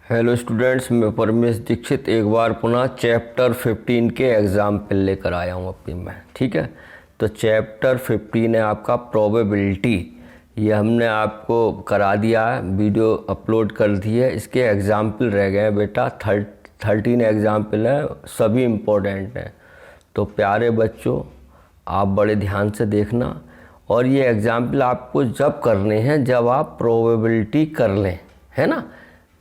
Hello students, मैं परमेश दीक्षित एक बार पुनः चैप्टर 15 के एग्जाम्पल लेकर आया हूँ अपनी में। ठीक है, तो चैप्टर 15 है आपका प्रोबेबिलिटी। ये हमने आपको करा दिया है, वीडियो अपलोड कर दी है। इसके एग्जाम्पल रह गए हैं बेटा, 13 एग्जाम्पल हैं, सभी इम्पोर्टेंट हैं। तो प्यारे बच्चों, आप बड़े ध्यान से देखना। और ये एग्जाम्पल आपको जब करने हैं जब आप प्रोबेबिलिटी कर लें, है ना।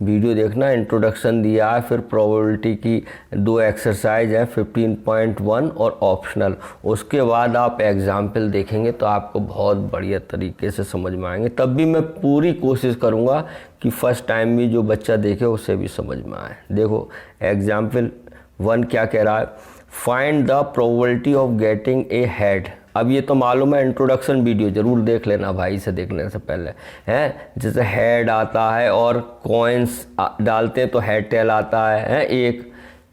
वीडियो देखना, इंट्रोडक्शन दिया है, फिर प्रोबेबिलिटी की 2 एक्सरसाइज है 15.1 और ऑप्शनल। उसके बाद आप एग्जाम्पल देखेंगे तो आपको बहुत बढ़िया तरीके से समझ में आएंगे। तब भी मैं पूरी कोशिश करूँगा कि फर्स्ट टाइम भी जो बच्चा देखे उसे भी समझ में आए। देखो एग्जाम्पल 1 क्या कह रहा है, find the probability of getting a head. अब ये तो मालूम है, इंट्रोडक्शन वीडियो जरूर देख लेना भाई से देखने से पहले, हैं। जैसे हेड आता है और कॉइन्स डालते हैं तो हेड टेल आता है एक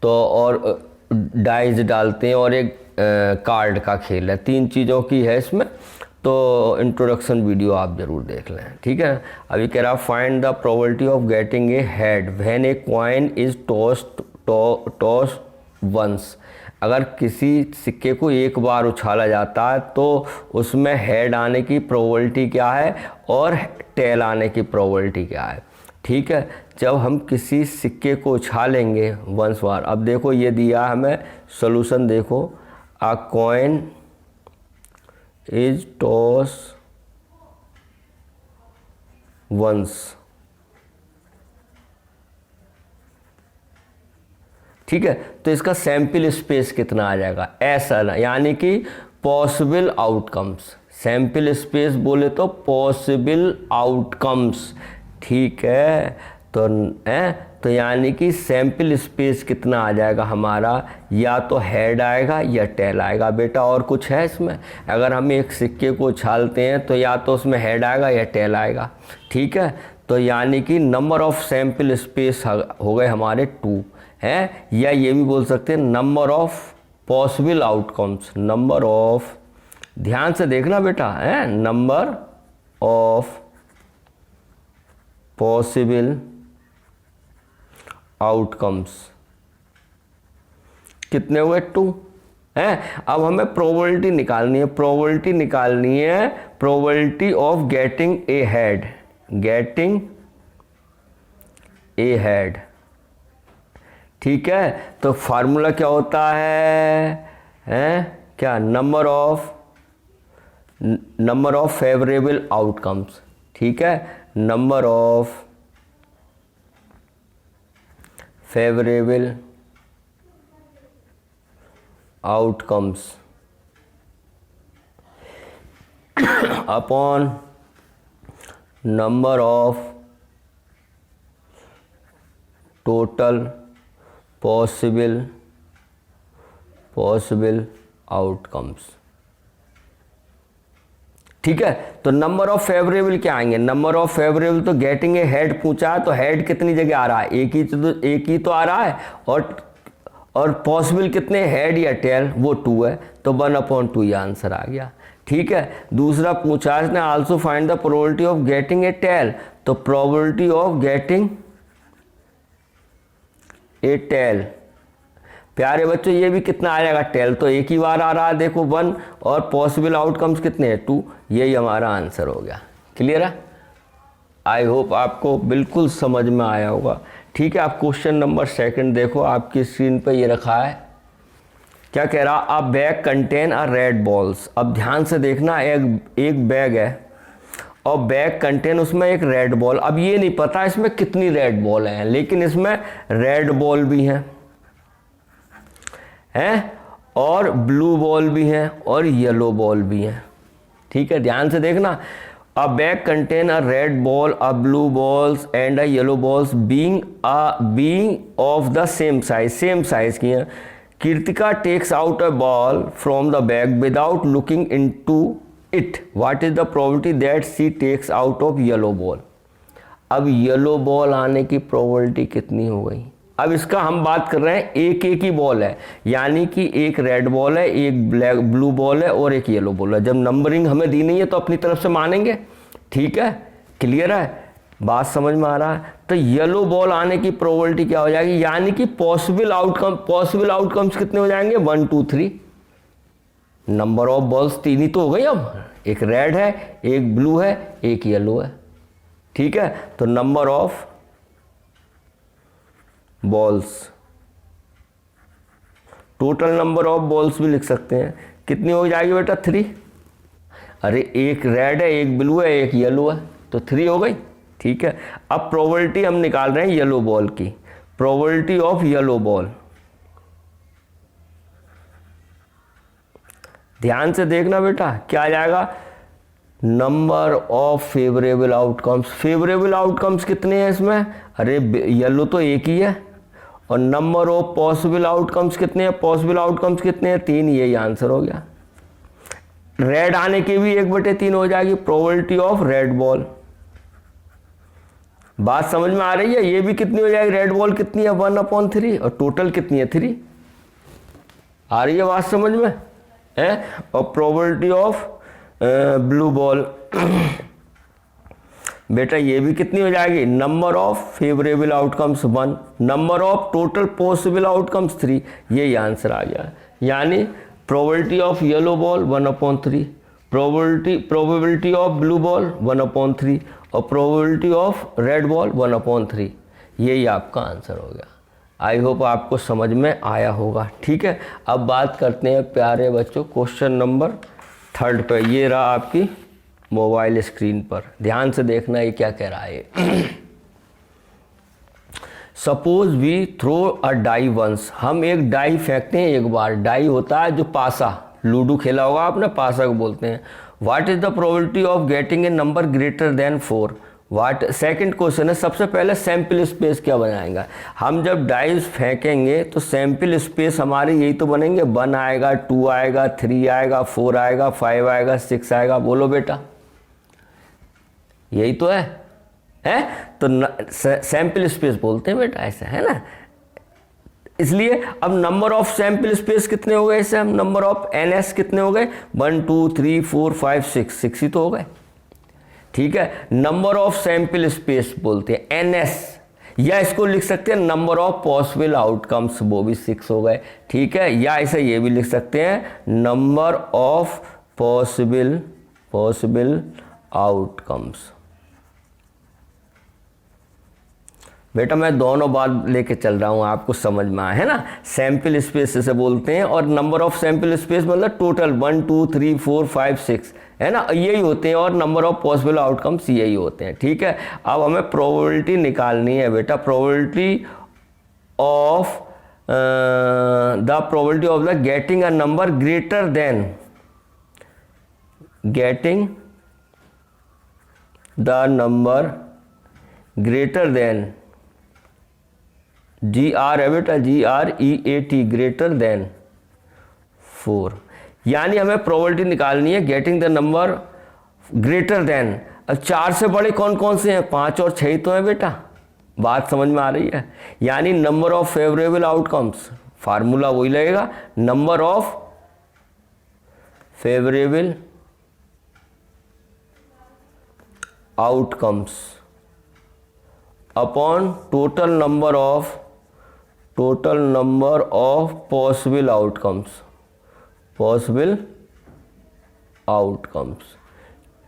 तो, और डाइज डालते हैं और एक कार्ड का खेल है। 3 चीज़ों की है इसमें। तो इंट्रोडक्शन वीडियो आप जरूर देख लें, ठीक है। अभी कह रहा find the probability of getting a head when a coin is tossed once. अगर किसी सिक्के को एक बार उछाला जाता है तो उसमें हेड आने की प्रोबेबिलिटी क्या है और टेल आने की प्रोबेबिलिटी क्या है। ठीक है, जब हम किसी सिक्के को उछालेंगे वंस बार। अब देखो ये दिया हमें सॉल्यूशन, देखो a coin is toss once. ठीक है, तो इसका सैंपल स्पेस कितना आ जाएगा, ऐसा ना, यानी कि पॉसिबल आउटकम्स। सैंपल स्पेस बोले तो पॉसिबल आउटकम्स। ठीक है, तो यानी कि सैंपल स्पेस कितना आ जाएगा हमारा, या तो हेड आएगा या टेल आएगा बेटा। और कुछ है इसमें? अगर हम एक सिक्के को उछालते हैं तो या तो उसमें हेड आएगा या टेल आएगा। ठीक है, तो यानी कि नंबर ऑफ सैंपल स्पेस हो गए हमारे 2 है, या ये भी बोल सकते हैं number of possible outcomes. Number of, ध्यान से देखना बेटा, है, नंबर ऑफ पॉसिबल आउटकम्स कितने हुए, 2 है। अब हमें प्रोबेबिलिटी निकालनी है। प्रोबेबिलिटी निकालनी है probability of getting a head. Getting a head, ठीक है। तो फार्मूला क्या होता है, क्या, नंबर ऑफ फेवरेबल आउटकम्स। ठीक है, number of favourable outcomes upon number of total possible outcomes. ठीक है, तो नंबर ऑफ फेवरेबल क्या आएंगे, नंबर ऑफ फेवरेबल तो गेटिंग ए हेड पूछा है तो हेड कितनी जगह आ रहा है, एक ही तो आ रहा है। और पॉसिबल कितने, हेड या टेल, वो 2 है, तो 1/2 ये आंसर आ गया। ठीक है, दूसरा पूछा इसने also find the probability of getting a tail. तो probability of getting a tail, प्यारे बच्चों ये भी कितना आ जाएगा, टेल तो एक ही बार आ रहा है, देखो 1, और पॉसिबल आउटकम्स कितने हैं, 2। यही हमारा आंसर हो गया। क्लियर है? आई होप आपको बिल्कुल समझ में आया होगा। ठीक है, आप क्वेश्चन नंबर 2 देखो, आपकी स्क्रीन पे ये रखा है। क्या कह रहा, अ bag contain a red balls. अब ध्यान से देखना, एक बैग है और बैग कंटेन, उसमें एक रेड बॉल। अब ये नहीं पता इसमें कितनी रेड बॉल हैं, लेकिन इसमें रेड बॉल भी हैं और ब्लू बॉल भी हैं और येलो बॉल भी हैं। ठीक है, ध्यान से देखना, a bag contain a red ball, a blue balls and a yellow balls being of the same size की हैं। Kritika takes out a ball from the bag without looking into it. What is the probability that she takes out of yellow ball. अब yellow ball आने की probability कितनी हो गई। अब इसका हम बात कर रहे हैं, एक ही बॉल है, यानी कि एक रेड बॉल है, एक ब्लू बॉल है और एक येलो बॉल है। जब नंबरिंग हमें दी नहीं है तो अपनी तरफ से मानेंगे। ठीक है, क्लियर है। बात समझ में आ रहा है? तो येलो बॉल आने की प्रोबेबिलिटी क्या हो जाएगी, यानी कि पॉसिबल आउटकम्स कितने हो जाएंगे, 1 2 3। नंबर ऑफ बॉल्स 3 ही तो हो गई, अब एक रेड है, एक ब्लू है, एक येलो है, ठीक है। तो number of balls, total number of balls भी लिख सकते हैं, कितनी हो जाएगी बेटा, 3। अरे एक रेड है, एक ब्लू है, एक येलो है, तो 3 हो गई, ठीक है। अब प्रोबेबिलिटी हम निकाल रहे हैं येलो बॉल की, प्रोबेबिलिटी ऑफ येलो बॉल। ध्यान से देखना बेटा, क्या आ जाएगा, number of favourable outcomes. Favourable outcomes कितने हैं इसमें, अरे येलो तो एक ही है, और नंबर ऑफ पॉसिबल आउटकम्स कितने हैं, पॉसिबल आउटकम्स कितने हैं, 3, यही आंसर हो गया। रेड आने की भी 1/3 हो जाएगी, प्रोबेबिलिटी ऑफ रेड बॉल। बात समझ में आ रही है? ये भी कितनी हो जाएगी, रेड बॉल कितनी है, 1/3, और टोटल कितनी है, 3। आ रही है बात समझ में है? और प्रोबेबिलिटी ऑफ ब्लू बॉल बेटा ये भी कितनी हो जाएगी, number of favourable outcomes 1, number of total possible outcomes 3, यही आंसर आ गया। यानी probability of yellow ball 1/3, probability of blue ball 1/3, और प्रोबेबिलिटी ऑफ रेड बॉल 1/3, यही आपका आंसर हो गया। आई होप आपको समझ में आया होगा, ठीक है। अब बात करते हैं प्यारे बच्चों क्वेश्चन नंबर 3 पे। ये रहा आपकी मोबाइल स्क्रीन पर, ध्यान से देखना ये क्या कह रहा है। Suppose we throw a die once, हम एक डाई फेंकते हैं एक बार। डाई होता है जो पासा, लूडो खेला होगा आपने, पासा को बोलते हैं। What is the probability of getting a number greater than 4। What second question है, सबसे पहले सैंपल स्पेस क्या बनाएगा। हम जब डाइस फेंकेंगे तो सैंपल स्पेस हमारे यही तो बनेंगे, 1 आएगा, 2 आएगा, 3 आएगा, 4 आएगा, 5 आएगा, 6 आएगा। बोलो बेटा, यही तो है? तो सैंपल स्पेस बोलते हैं बेटा, ऐसा है ना। इसलिए अब नंबर ऑफ सैंपल स्पेस कितने हो गए, इससे हम नंबर ऑफ NS कितने हो गए, 1 2 3 4 5 6 ही तो हो गए, ठीक है। नंबर ऑफ सैंपल स्पेस बोलते हैं NS, या इसको लिख सकते हैं नंबर ऑफ पॉसिबल आउटकम्स, वो भी 6 हो गए, ठीक है। या ऐसे ये भी लिख सकते हैं नंबर ऑफ पॉसिबल आउटकम्स। बेटा मैं दोनों बात लेके चल रहा हूँ, आपको समझ में आया है ना। सैंपल स्पेस से बोलते हैं, और नंबर ऑफ सैंपल स्पेस मतलब टोटल 1 2 3 4 5 6 है ना, यही होते हैं। और नंबर ऑफ पॉसिबल आउटकम्स यही होते हैं, ठीक है। अब हमें प्रोबेबिलिटी निकालनी है बेटा, probability of the getting a number greater then, getting the number greater then, GR है बेटा, GREAT, ग्रेटर देन 4। यानी हमें प्रोबेबिलिटी निकालनी है getting the number greater then. अब 4 से बड़े कौन कौन से हैं, 5 और 6 ही तो हैं बेटा। बात समझ में आ रही है? यानी number of favourable outcomes, formula वही लगेगा, number of favourable outcomes upon total number of possible outcomes.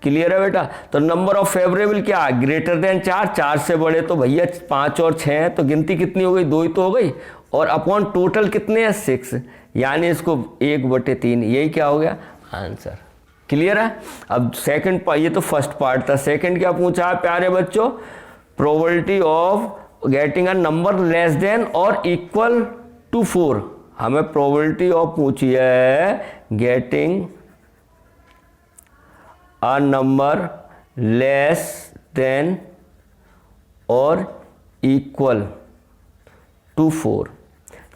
Clear है बेटा? तो नंबर ऑफ फेवरेबल क्या है, ग्रेटर देन 4, 4 से बड़े तो भैया 5 और 6 हैं, तो गिनती कितनी हो गई, 2 ही तो हो गई। और अपॉन टोटल कितने हैं, 6, यानी इसको 1/3, यही क्या हो गया आंसर। क्लियर है? अब सेकंड, ये तो फर्स्ट पार्ट था। सेकंड क्या पूछा है प्यारे बच्चों, probability of getting a number less than और इक्वल टू 4। हमें प्रोबेबिलिटी ऑफ पूछी है getting a number less than और इक्वल टू 4।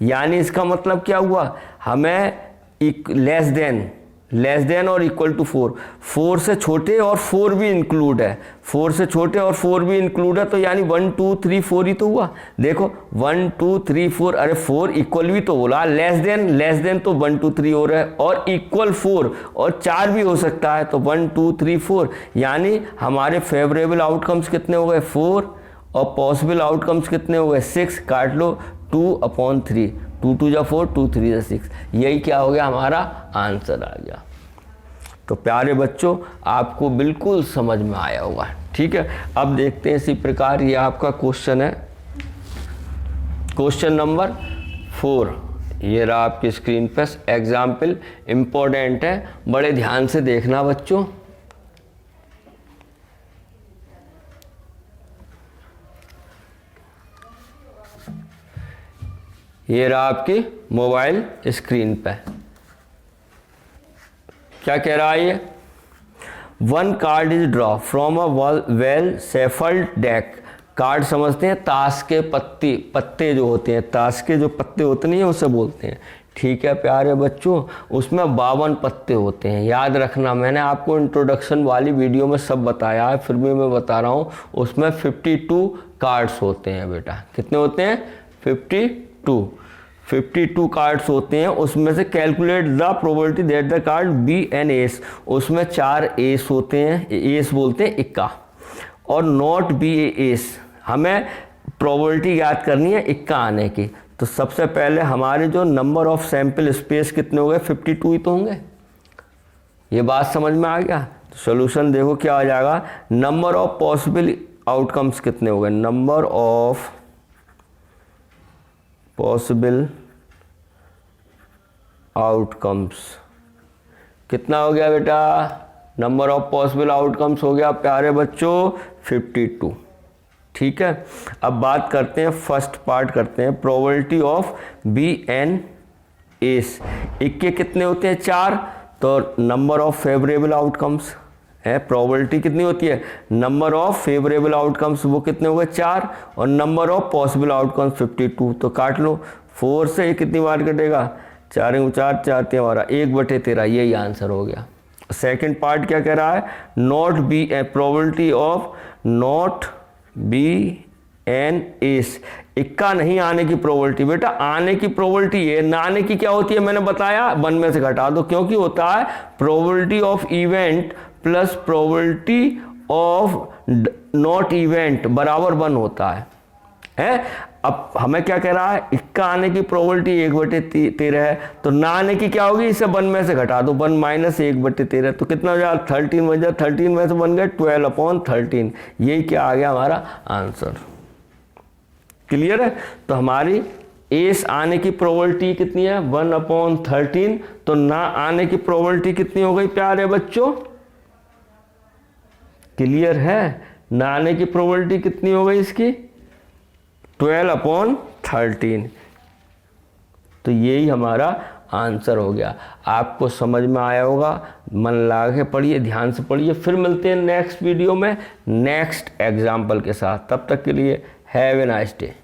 यानी इसका मतलब क्या हुआ, हमें लेस देन लेस देन और इक्वल टू 4, 4 से छोटे और 4 भी इंक्लूड है, 4 से छोटे और 4 भी इंक्लूड है, तो यानी 1 2 3 4 ही तो हुआ। देखो 1 2 3 4, अरे 4 इक्वल भी तो बोला, लेस देन तो 1 2 3 हो रहा है, और इक्वल 4 और 4 भी हो सकता है, तो 1 2 3 4, यानी हमारे फेवरेबल आउटकम्स कितने हो गए 4 और पॉसिबल आउटकम्स कितने हो गए 6, काट लो 2/3, 2 2 जा 4, 2 3 जा 6, यही क्या हो गया हमारा आंसर आ गया। तो प्यारे बच्चों आपको बिल्कुल समझ में आया होगा, ठीक है। अब देखते हैं इसी प्रकार ये आपका क्वेश्चन है, क्वेश्चन नंबर 4, ये रहा आपकी स्क्रीन पर एग्जाम्पल, इम्पोर्टेंट है, बड़े ध्यान से देखना बच्चों। ये रहा आपकी मोबाइल स्क्रीन पे, क्या कह रहा है ये, 1 card is draw from a well shuffled deck. Card समझते हैं ताश के पत्ते जो होते हैं, ताश के जो पत्ते होते नहीं है उसे बोलते हैं, ठीक है प्यारे बच्चों। उसमें 52 पत्ते होते हैं, याद रखना, मैंने आपको इंट्रोडक्शन वाली वीडियो में सब बताया है, फिर भी मैं बता रहा हूँ, उसमें 52 कार्ड्स होते हैं बेटा, कितने होते हैं 52 कार्ड्स होते हैं। उसमें से calculate the probability that the card be an ace, उसमें 4 एस होते हैं, एस बोलते हैं इक्का, और नॉट बी एस, हमें प्रोबेबिलिटी याद करनी है इक्का आने की। तो सबसे पहले हमारे जो नंबर ऑफ सैंपल स्पेस कितने हो गए 52 ही तो होंगे, ये बात समझ में आ गया। तो सोल्यूशन देखो क्या आ जाएगा, नंबर ऑफ पॉसिबल आउटकम्स कितने हो गए, नंबर ऑफ पॉसिबल आउटकम्स कितना हो गया बेटा, नंबर ऑफ पॉसिबल आउटकम्स हो गया प्यारे बच्चों 52, ठीक है। अब बात करते हैं, फर्स्ट पार्ट करते हैं, probability of be an ace, इक्के कितने होते हैं 4, तो नंबर ऑफ फेवरेबल आउटकम्स है, प्रोबेबिलिटी कितनी होती है, नंबर ऑफ फेवरेबल आउटकम्स वो कितने हो गए 4, और नंबर ऑफ पॉसिबल आउटकम्स 52, तो काट लो 4 से कितनी बार कटेगा, 4 4 4 हमारा 1/13, यही आंसर हो गया। सेकंड पार्ट क्या कह रहा है, not be a probability of not be an ace, इक्का नहीं आने की प्रोबेबिलिटी, बेटा आने की प्रोबेबिलिटी है, ना आने की क्या होती है मैंने बताया, 1 में से घटा दो, क्योंकि होता है probability of event plus probability of not event बराबर 1 होता है। अब हमें क्या कह रहा है, इक्का आने की प्रोबेबिलिटी 1/13 है, तो ना आने की क्या होगी, इसे 1 में से घटा दो, 1 - 1/13, तो कितना हो जाएगा 13 बन जाए, 13 में से बन गए 12/13, यही क्या आ गया हमारा आंसर, क्लियर है। तो हमारी एस आने की प्रोबेबिलिटी कितनी है 1/13, तो ना आने की प्रोबेबिलिटी कितनी हो गई प्यारे बच्चों, क्लियर है, ना आने की प्रोबेबिलिटी कितनी हो गई इसकी 12/13, तो यही हमारा आंसर हो गया। आपको समझ में आया होगा, मन लगा के पढ़िए, ध्यान से पढ़िए, फिर मिलते हैं नेक्स्ट वीडियो में नेक्स्ट एग्जाम्पल के साथ, तब तक के लिए हैव ए नाइस डे।